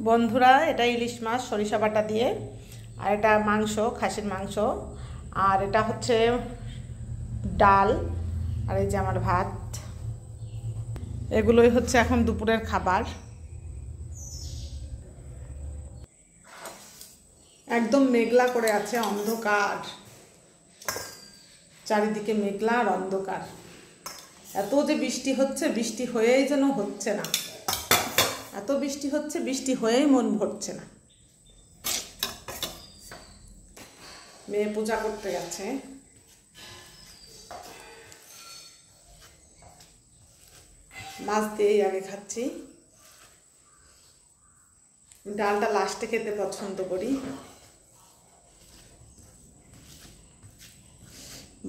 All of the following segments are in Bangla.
বন্ধুরা, এটা ইলিশ মাছ সরিষা বাটা দিয়ে, আর এটা মাংস, খাসির মাংস, আর এটা হচ্ছে ডাল, আর এই যে আমার ভাত। এগুলোই হচ্ছে এখন দুপুরের খাবার। একদম মেঘলা করে আছে, অন্ধকার, চারিদিকে মেঘলা আর অন্ধকার। এত যে বৃষ্টি হচ্ছে, বৃষ্টি হয়েই যেন হচ্ছে না। এত বৃষ্টি হচ্ছে, বৃষ্টি হয়েই মন ভরছে না। মেয়ে পূজা করতে গেছে। মাছ দিয়েই আগে খাচ্ছি। ডালটা লাস্টে খেতে পছন্দ করি।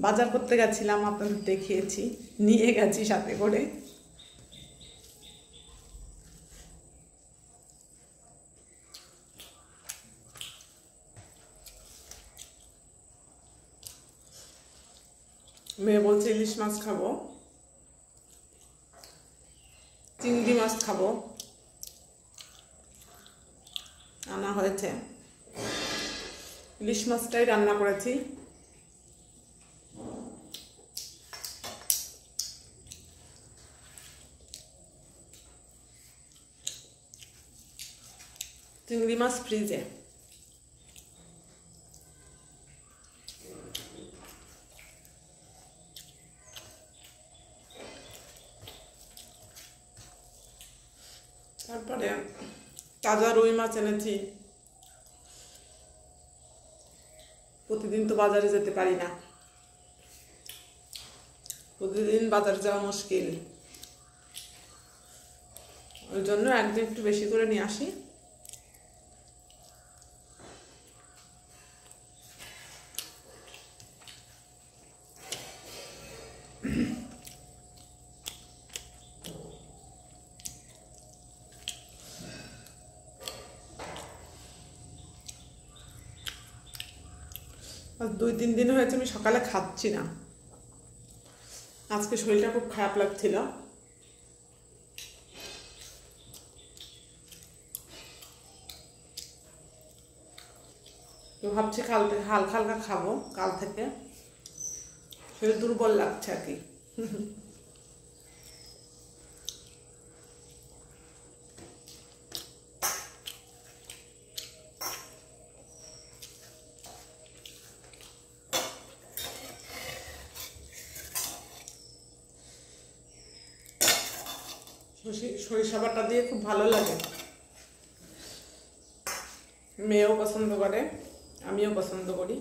বাজার করতে গেছিলাম, আপনাদের দেখিয়েছি, নিয়ে গেছি সাথে করে। মেয়ে বলছে ইলিশ মাছ খাবো, চিংড়ি মাছ খাবো, আনা হয়েছে। ইলিশ মাছটাই রান্না করেছি। চিংড়ি মাছ ফ্রিজে। তারপরে তাজা রুই মাছ এনেছি। প্রতিদিন তো বাজারে যেতে পারি না, প্রতিদিন বাজারে যাওয়া মুশকিল। ওই জন্য একদিন একটু বেশি করে নিয়ে আসি। আজ 2-3 দিন হয়েছে আমি সকালে খাচ্ছি না। আজকে শরীরটা খুব খারাপ লাগছিল। তো ভাবছি কাল থেকে হালকা হালকা খাবো। কাল থেকে শরীর দুর্বল লাগছে আর কি। সরিষা বাটা দিয়ে খুব ভালো লাগে। মেয়েও পছন্দ করে, আমিও পছন্দ করি।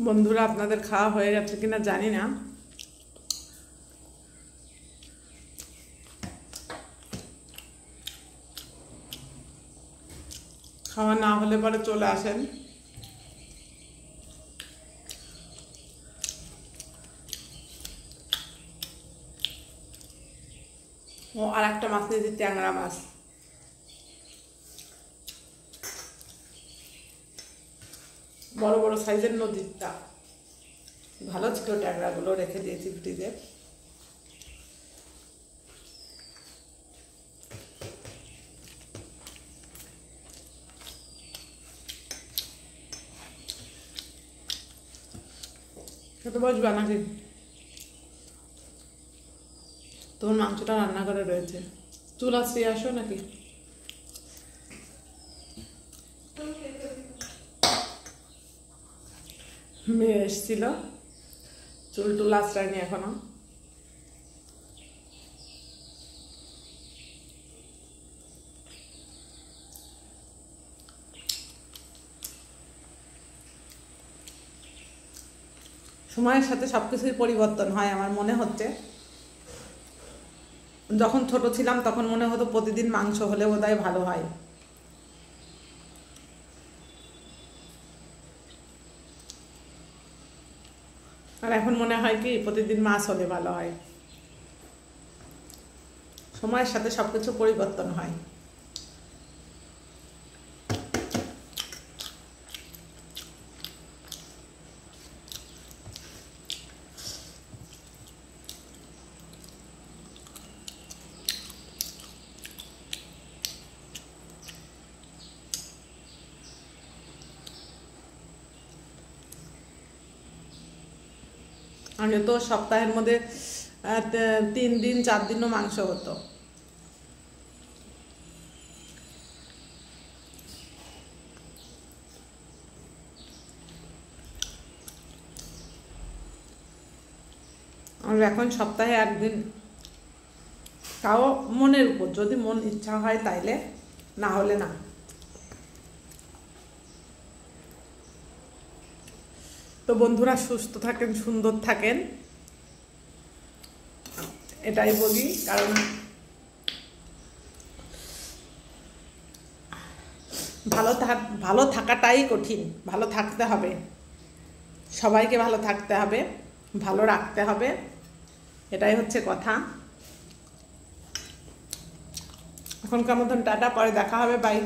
বন্ধুরা, আপনাদের খাওয়া হয়ে গেছে কিনা জানি না। খাওয়া না হলে পরে চলে আসেন। ও আর একটা মাছ নিয়েছি, ট্যাংরা মাছ। বড় বড় সাইজের নদীরটা ভালো ছিল, ট্যাংরাগুলো রেখে দিয়েছি ফ্রিজে। খেতে বসবা নাকি? তোমার মাংসটা রান্না করে রয়েছে, চুল আসিয়ে আসো নাকি? মেয়ে এসছিল, চুল টুল আশ্রয়নি এখনো। সময়ের সাথে সবকিছুই পরিবর্তন হয় আমার মনে হচ্ছে। যখন ছোট ছিলাম তখন মনে হতো প্রতিদিন মাংস হলে বোধহয় ভালো হয়, আর এখন মনে হয় কি প্রতিদিন মাছ হলে ভালো হয়। সময়ের সাথে সবকিছু পরিবর্তন হয়। আগে তো সপ্তাহের মধ্যে 3 দিন 4 দিনও মাংস হতো। আর এখন সপ্তাহে 1 দিন, তাও মনের উপর, যদি মন ইচ্ছা হয় তাইলে, না হলে না। তো বন্ধুরা সুস্থ থাকেন, সুন্দর থাকেন, এটাই বলি। কারণ ভালো থাকাটাই কঠিন, ভালো থাকতে হবে, সবাইকে ভালো থাকতে হবে, ভালো রাখতে হবে, এটাই হচ্ছে কথা। এখনকার মতন টাটা, পরে দেখা হবে, বাই।